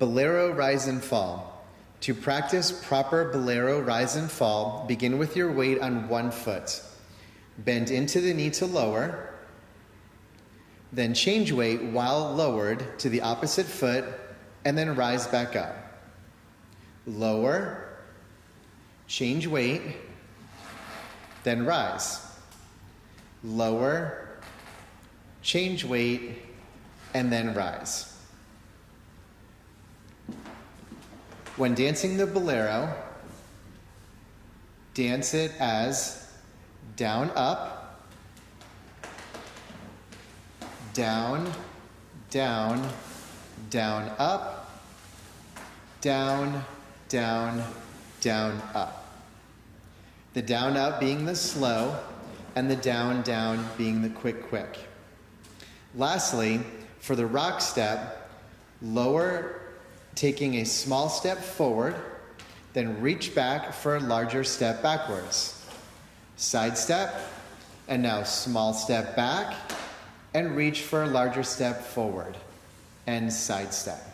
Bolero rise and fall. To practice proper Bolero rise and fall, begin with your weight on one foot. Bend into the knee to lower, then change weight while lowered to the opposite foot, and then rise back up. Lower, change weight, then rise. Lower, change weight, and then rise. When dancing the Bolero, dance it as down, up, down, down, down, up, down, down, down, up. The down, up being the slow, and the down, down being the quick, quick. Lastly, for the rock step, lower, taking a small step forward, then reach back for a larger step backwards. Side step, and now small step back, and reach for a larger step forward, and side step.